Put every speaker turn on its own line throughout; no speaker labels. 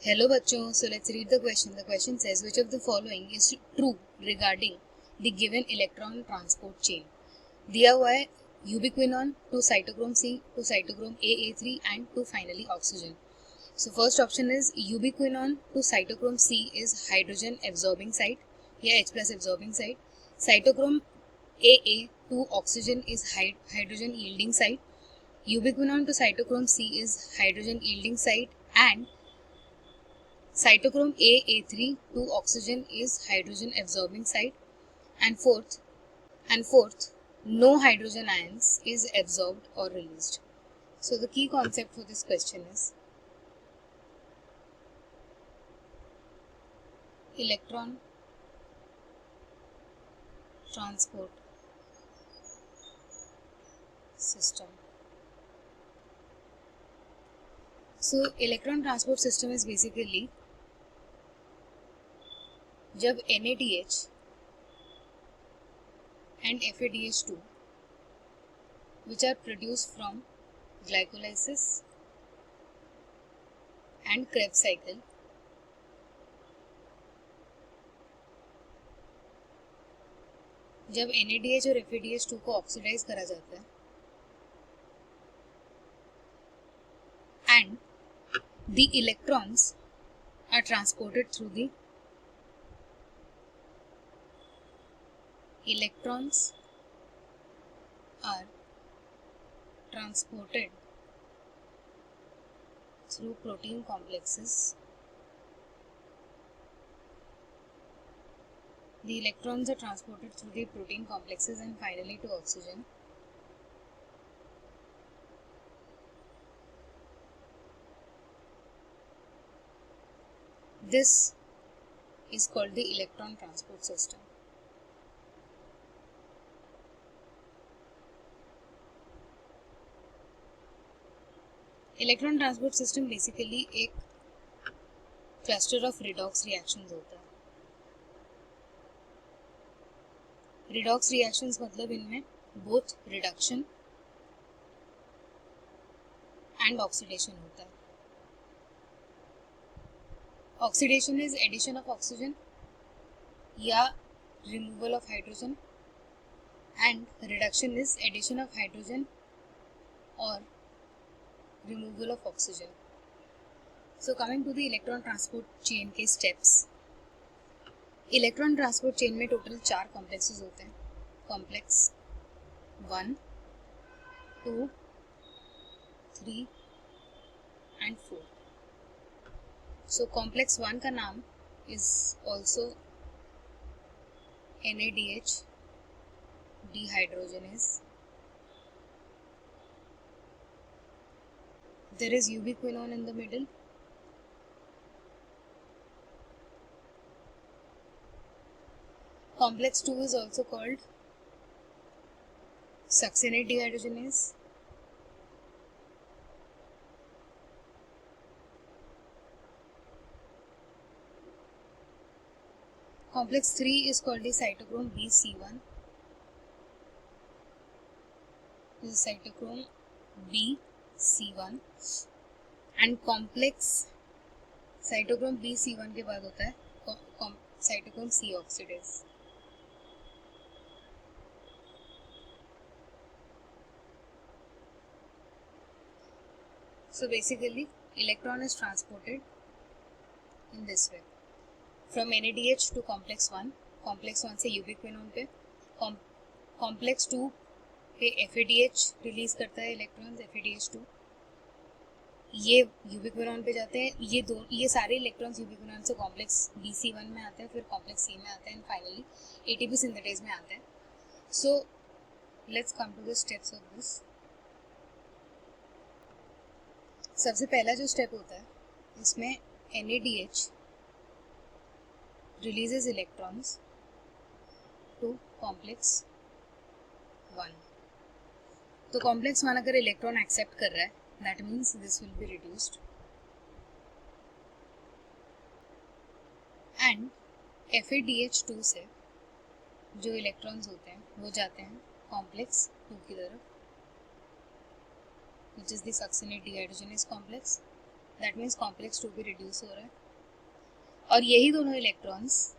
Hello बच्चों, so let's read the question. The question says which of the following is true regarding the given electron transport chain. दिया हुआ है ubiquinone to cytochrome C to cytochrome AA3 and to finally oxygen. So first option is ubiquinone to cytochrome C is hydrogen absorbing site या H plus absorbing site. Cytochrome AA to oxygen is hydrogen yielding site. Ubiquinone to cytochrome C is hydrogen yielding site and cytochrome AA3 to oxygen is hydrogen absorbing site. And fourth, no hydrogen ions is absorbed or released. So the key concept for this question is electron transport system. So electron transport system is basically जब NADH and FADH2 which are produced from glycolysis and Krebs cycle जब NADH और FADH2 को oxidise करा जाता है and the electrons are transported through the protein complexes. The electrons are transported through the protein complexes and finally to oxygen. This is called the electron transport system. Electron transport system basically एक cluster of redox reactions होता है. Redox reactions मतलब इनमें both reduction and oxidation होता है. Oxidation is addition of oxygen या removal of hydrogen and reduction is addition of hydrogen और removal of oxygen. So coming to the electron transport chain के steps. Electron transport chain में total 4 complexes होते हैं. Complex 1, 2, 3 and 4. So complex 1 का नाम is also NADH dehydrogenase. There is ubiquinone in the middle. Complex 2 is also called succinate dehydrogenase. Complex 3 is called the cytochrome BC1. This is cytochrome BC1. And complex cytochrome BC1 के बाद होता है cytochrome C oxidase. So basically electron is transported in this way from NADH to complex 1. complex 1 से ubiquinone पे, complex 2 पे FADH release करता है electrons. FADH2 ये यूबिक्विनोन पे जाते हैं. ये सारे इलेक्ट्रॉन्स यूबिक्विनोन से कॉम्प्लेक्स BC1 में आते हैं, फिर कॉम्प्लेक्स C में आते हैं एंड फाइनली ATP सिंथेटेज में आते हैं. So let's come to the steps of this. सबसे पहला जो स्टेप होता है इसमें NADH releases electrons to complex 1. तो कॉम्प्लेक्स 1 अगर इलेक्ट्रॉन एक्सेप्ट कर रहा है, that means this will be reduced and FADH2 से जो इलेक्ट्रॉन्स होते हैं वो जाते हैं कॉम्प्लेक्स 2 की तरफ, which is the succinate dehydrogenase complex. That means complex 2 भी रिड्यूस हो रहा है, और यही दोनों इलेक्ट्रॉन्स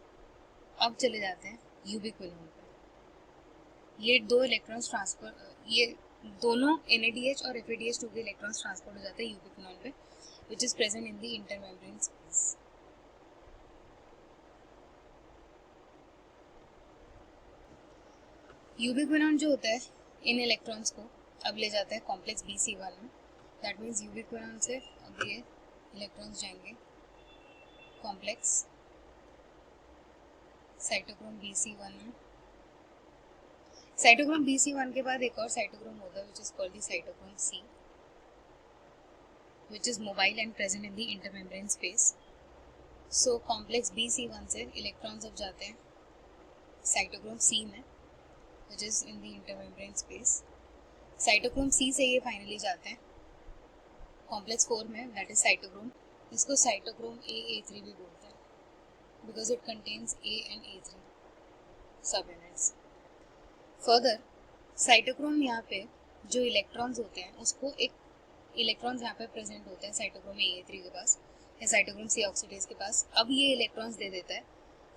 अब चले जाते हैं यूबिक्विनोन पे। ये दो इलेक्ट्रॉन्स ट्रांसफर, ये दोनों NADH और FADH2 के इलेक्ट्रॉन्स ट्रांसफर हो जाते हैं यूबिक्विनोन पे, which is present in the intermembrane space. यूबिक्विनोन जो होता है इन इलेक्ट्रॉन्स को अब ले जाता है कॉम्प्लेक्स BC1 में। दैट मीन्स यूबिक्विनोन से अब ये इलेक्ट्रॉन्स जाएंगे कॉम्प्लेक्स साइटोक्रोम BC1 में। साइटोक्रोम BC1 के बाद एक और साइटोक्रोम होता है which is called the cytochrome C, which is mobile and present in the intermembrane space. So complex BC1 से इलेक्ट्रॉन्स अब जाते हैं साइटोक्रोम C में, which is in the intermembrane space. Cytochrome C से ये फाइनली जाते हैं कॉम्प्लेक्स 4 में, दैट इज साइटोक्रोम। इसको साइटोक्रोम A3 भी बोलते हैं because it contains A and A3 सब यूनिट्स। फर्दर साइटोक्रोम यहाँ पे जो इलेक्ट्रॉन्स होते हैं उसको एक इलेक्ट्रॉन्स यहाँ पे प्रेजेंट होते हैं साइटोक्रोम A3 के पास या साइटोक्रोम C ऑक्सीडेज के पास। अब ये इलेक्ट्रॉन्स दे देता है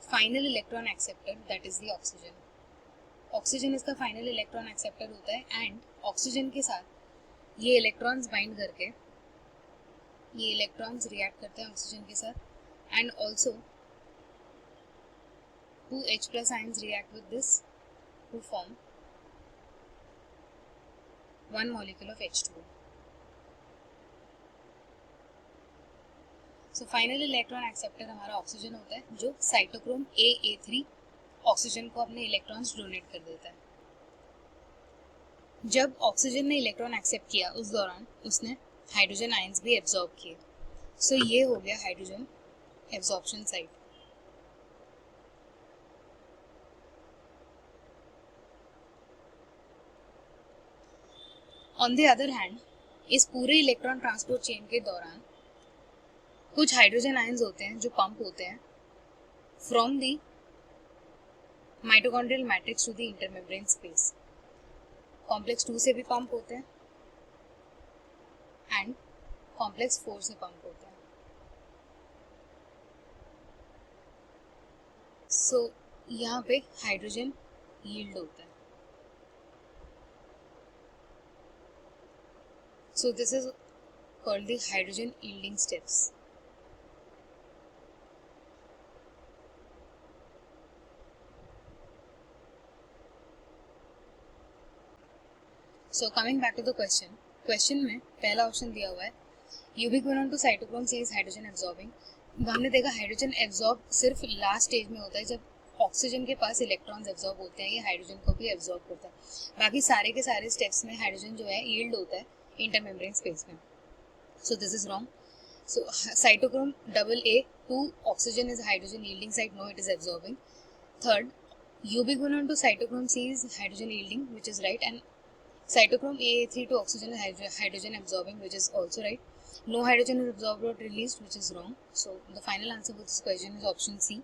final electron acceptor, that is the oxygen. Oxygen इसका फाइनल इलेक्ट्रॉन एक्सेप्टर होता है एंड ऑक्सीजन के साथ ये इलेक्ट्रॉन्स बाइंड करके ये इलेक्ट्रॉन्स रिएक्ट करते हैं ऑक्सीजन के साथ and also 2 H+ ions react with this to form 1 molecule of H2O. So final electron acceptor हमारा ऑक्सीजन होता है जो साइटोक्रोम A3 ऑक्सीजन को अपने इलेक्ट्रॉन्स डोनेट कर देता है। जब ऑक्सीजन ने इलेक्ट्रॉन एक्सेप्ट किया उस दौरान उसने हाइड्रोजन आयंस भी एब्जॉर्ब किए। सो ये हो गया hydrogen absorption site. On the other hand इस पूरे इलेक्ट्रॉन ट्रांसपोर्ट चेन के दौरान कुछ हाइड्रोजन आयंस होते हैं जो पंप होते हैं from the mitochondrial matrix to the intermembrane space. Complex 2 से भी पंप होते हैं एंड कॉम्प्लेक्स 4 से पंप होते हैं। सो यहाँ पे हाइड्रोजन यील्ड होता है। So this is called the hydrogen yielding steps. So coming back to the question में पहला ऑप्शन दिया हुआ है ubiquinone to cytochrome C is hydrogen absorbing. हमने देखा हाइड्रोजन एब्जॉर्ब सिर्फ लास्ट स्टेज में होता है जब ऑक्सीजन के पास इलेक्ट्रॉन्स एब्जॉर्ब होते हैं, ये हाइड्रोजन को भी एब्जॉर्ब करता है। बाकी सारे के सारे स्टेप्स में हाइड्रोजन जो है यील्ड होता है इंटरमेम्ब्रेन स्पेस में। So this is wrong. So cytochrome AA to oxygen is hydrogen yielding site, no it is absorbing. Third, ubiquinone to cytochrome C is hydrogen yielding, which is right, and cytochrome A3 to oxygen is hydrogen absorbing, which is also right. No hydrogen is absorbed or released, which is wrong. So the final answer for this question is option C.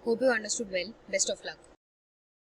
Hope you understood well. Best of luck.